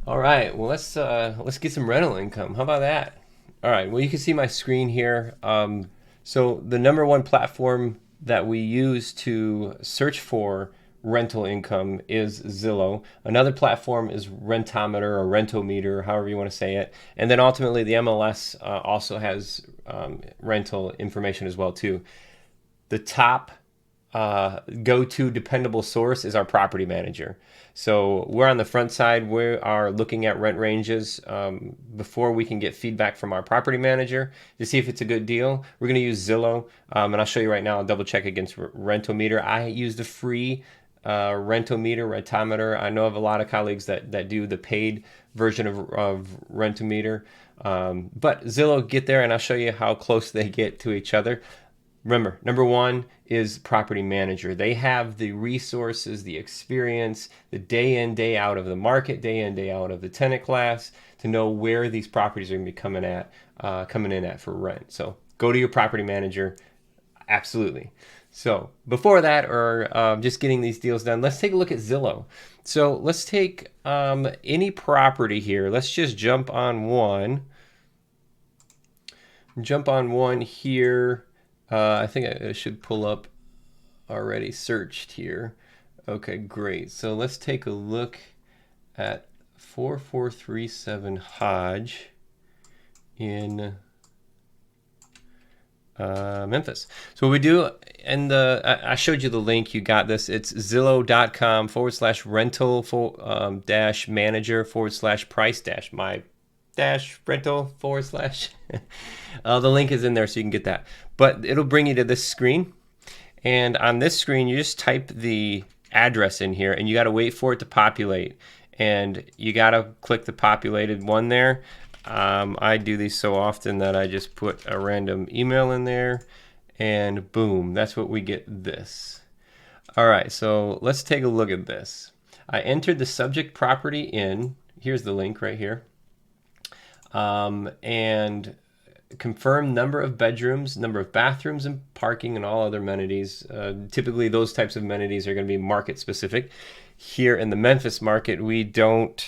All right, well let's get some rental income. How about that? All right, well you can see my screen here. So the number one platform that we use to search for rental income is Zillow. Another platform is Rentometer or Rentometer, however you want to say it. And then ultimately the MLS also has rental information as well too. The top go-to dependable source is our property manager. So we're on the front side. We are looking at rent ranges before we can get feedback from our property manager to see if it's a good deal. We're going to use Zillow, and I'll show you right now. I'll double check against Rentometer. I use the free Rentometer. I know of a lot of colleagues that do the paid version of Rentometer. But Zillow, get there, and I'll show you how close they get to each other. Remember, number one is property manager. They have the resources, the experience, the day in, day out of the market, day in, day out of the tenant class to know where these properties are going to be coming in at for rent. So go to your property manager. Absolutely. So before that, or just getting these deals done, let's take a look at Zillow. So let's take any property here. Let's just jump on one. Jump on one here. I think I should pull up already searched here. Okay, great. So let's take a look at 4437 Hodge in Memphis. So what we do, and I showed you the link. You got this. It's zillow.com/rental dash manager /price dash my dash rental / the link is in there so you can get that. But it'll bring you to this screen. And on this screen, you just type the address in here and you got to wait for it to populate. And you got to click the populated one there. I do these so often that I just put a random email in there and boom, that's what we get this. All right, so let's take a look at this. I entered the subject property in. Here's the link right here. And confirm number of bedrooms, number of bathrooms, and parking, and all other amenities. Typically, those types of amenities are going to be market specific. Here in the Memphis market, we don't,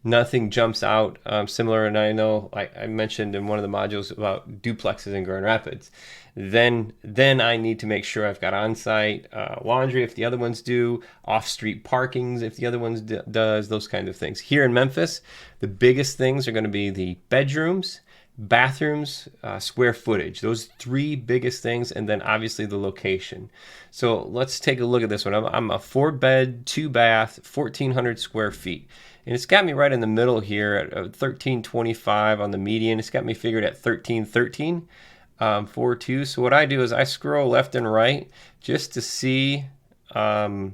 nothing jumps out similar. And I know I mentioned in one of the modules about duplexes in Grand Rapids. Then I need to make sure I've got on-site laundry if the other ones do, off-street parkings if the other ones does, those kind of things. Here in Memphis, the biggest things are going to be the bedrooms, bathrooms, square footage. Those three biggest things, and then obviously the location. So let's take a look at this one. I'm a 4-bed, 2-bath, 1,400 square feet. And it's got me right in the middle here at 1325 on the median. It's got me figured at 1313. 4.2. So what I do is I scroll left and right just to see what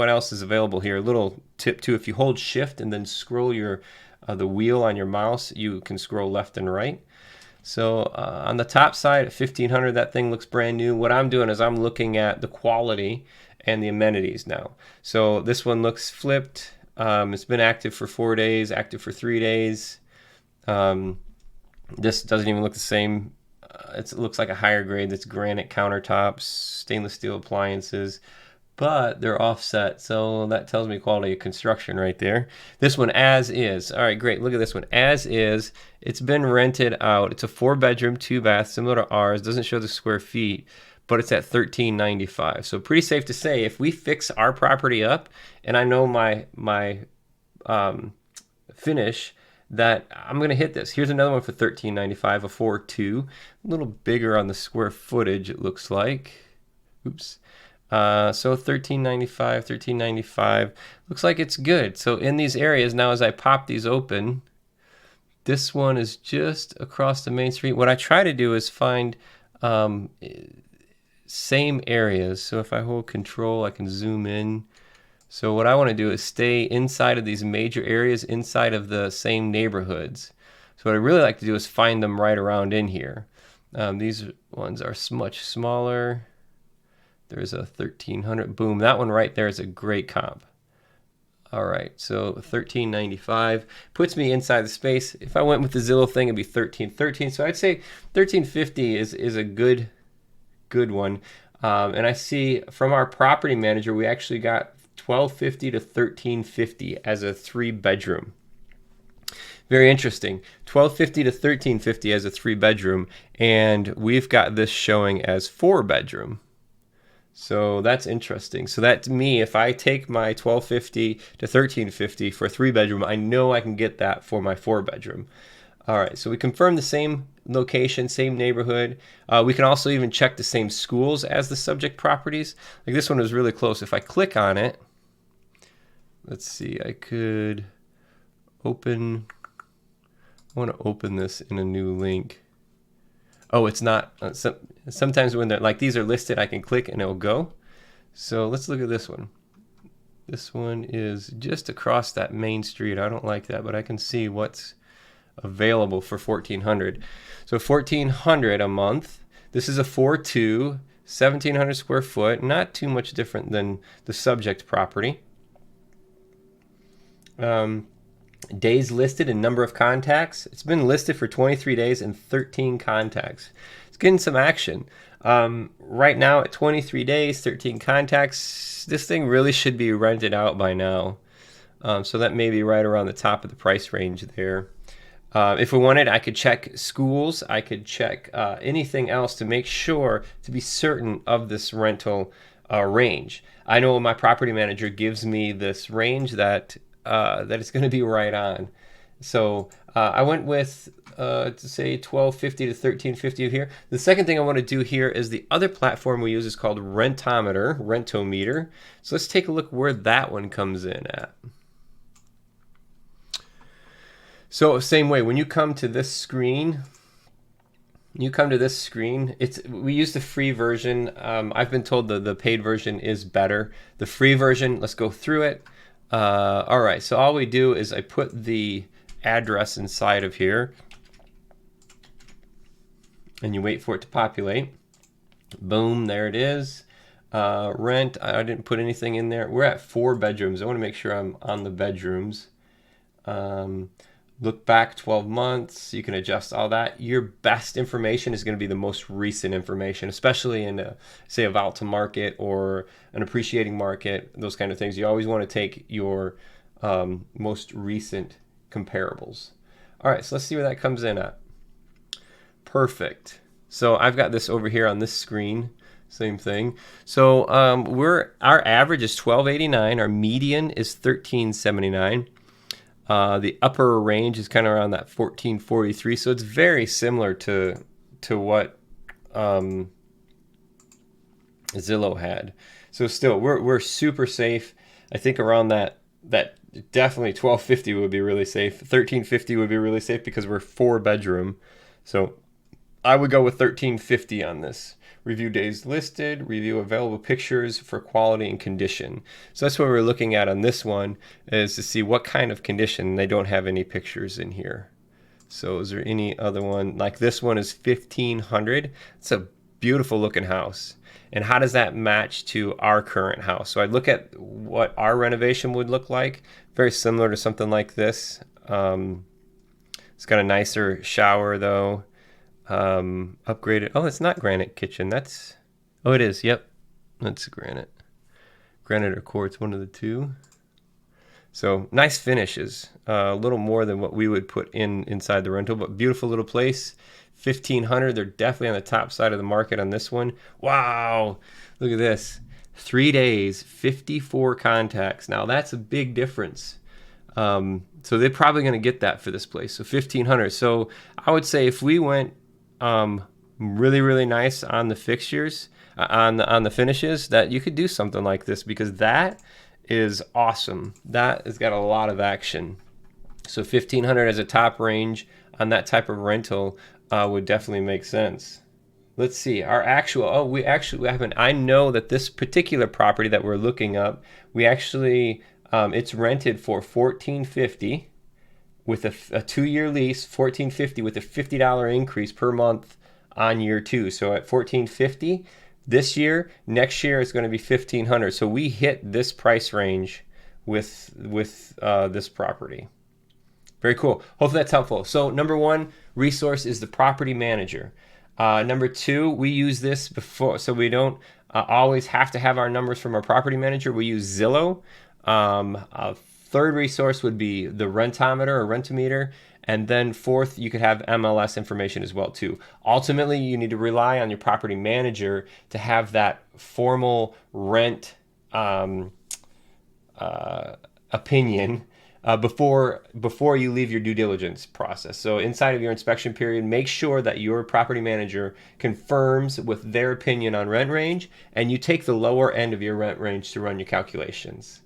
else is available here. A little tip too: if you hold Shift and then scroll the wheel on your mouse, you can scroll left and right. So on the top side at 1,500, that thing looks brand new. What I'm doing is I'm looking at the quality and the amenities now. So this one looks flipped. It's been active for 4 days, active for 3 days. This doesn't even look the same. It looks like a higher grade. That's granite countertops, stainless steel appliances, but they're offset. So that tells me quality of construction right there. This one as is. All right, great. Look at this one. As is. It's been rented out. It's a 4-bedroom, 2-bath, similar to ours. Doesn't show the square feet, but it's at $13.95. So pretty safe to say if we fix our property up, and I know my finish, that I'm going to hit this. Here's another one for $13.95, a 4.2. A little bigger on the square footage, it looks like. Oops. So $13.95. Looks like it's good. So in these areas, now as I pop these open, this one is just across the main street. What I try to do is find same areas. So if I hold control, I can zoom in. So what I want to do is stay inside of these major areas, inside of the same neighborhoods. So what I really like to do is find them right around in here. These ones are much smaller. There's a 1,300. Boom, that one right there is a great comp. All right, so $13.95 puts me inside the space. If I went with the Zillow thing, it'd be $13.13. So I'd say $13.50 is a good one. And I see from our property manager, we actually got $1,250 to $1,350 as a 3-bedroom. Very interesting. $1,250 to $1,350 as a 3-bedroom, and we've got this showing as 4-bedroom. So that's interesting. So that, to me, if I take my $1,250 to $1,350 for a 3-bedroom, I know I can get that for my 4-bedroom. All right, so we confirm the same location, same neighborhood. We can also even check the same schools as the subject properties. Like this one was really close. If I click on it, let's see, I could open, I want to open this in a new link. Oh, it's not. Sometimes when they're like these are listed, I can click and it'll go. So let's look at this one. This one is just across that main street. I don't like that, but I can see what's available for $1,400. So $1,400 a month. This is a 4.2, 1,700 square foot. Not too much different than the subject property. Days listed and number of contacts. It's been listed for 23 days and 13 contacts. It's getting some action. Right now at 23 days, 13 contacts, this thing really should be rented out by now. So that may be right around the top of the price range there. If we wanted, I could check schools. I could check anything else to make sure, to be certain of this rental range. I know my property manager gives me this range that it's going to be right on. So I went with to say $1,250 to $1,350 here. The second thing I want to do here is the other platform we use is called Rentometer. So let's take a look where that one comes in at. So same way, when you come to this screen, we use the free version. I've been told the paid version is better. The free version, let's go through it. All right, so all we do is I put the address inside of here, and you wait for it to populate. Boom, there it is. Rent, I didn't put anything in there. We're at 4 bedrooms. I want to make sure I'm on the bedrooms. Look back 12 months. You can adjust all that. Your best information is going to be the most recent information, especially in, say, a volatile market or an appreciating market, those kind of things. You always want to take your most recent comparables. All right, so let's see where that comes in at. Perfect. So I've got this over here on this screen. Same thing. So our average is $1,289. Our median is $1,379. The upper range is kind of around that $1,443, so it's very similar to what Zillow had. So still, we're super safe. I think around that definitely $1,250 would be really safe. $1,350 would be really safe because we're 4-bedroom. So I would go with $1,350 on this. Review days listed, review available pictures for quality and condition. So that's what we're looking at on this one, is to see what kind of condition. They don't have any pictures in here. So is there any other one? Like this one is $1,500. It's a beautiful looking house. And how does that match to our current house? So I look at what our renovation would look like. Very similar to something like this. It's got a nicer shower though. Upgraded. Oh, it's not granite kitchen. Oh, it is. Yep. That's granite. Granite or quartz, one of the two. So nice finishes. A little more than what we would put inside the rental, but beautiful little place. $1,500. They're definitely on the top side of the market on this one. Wow. Look at this. 3 days, 54 contacts. Now that's a big difference. So they're probably going to get that for this place. So $1,500. So I would say if we went really, really nice on the fixtures, on the finishes, that you could do something like this, because that is awesome. That has got a lot of action. So $1,500 as a top range on that type of rental would definitely make sense. Let's see our actual. We haven't. I know that this particular property that we're looking up, we actually it's rented for $1,450. With a 2-year lease, $1,450 with a $50 increase per month on year 2. So at $1,450 this year, next year is going to be $1,500. So we hit this price range with this property. Very cool. Hopefully that's helpful. So number 1 resource is the property manager. Number 2, we use this before, so we don't Always have to have our numbers from our property manager. We use Zillow. A third resource would be the rentometer or rentometer. And then fourth, you could have MLS information as well too. Ultimately, you need to rely on your property manager to have that formal rent opinion before you leave your due diligence process. So inside of your inspection period, make sure that your property manager confirms with their opinion on rent range, and you take the lower end of your rent range to run your calculations.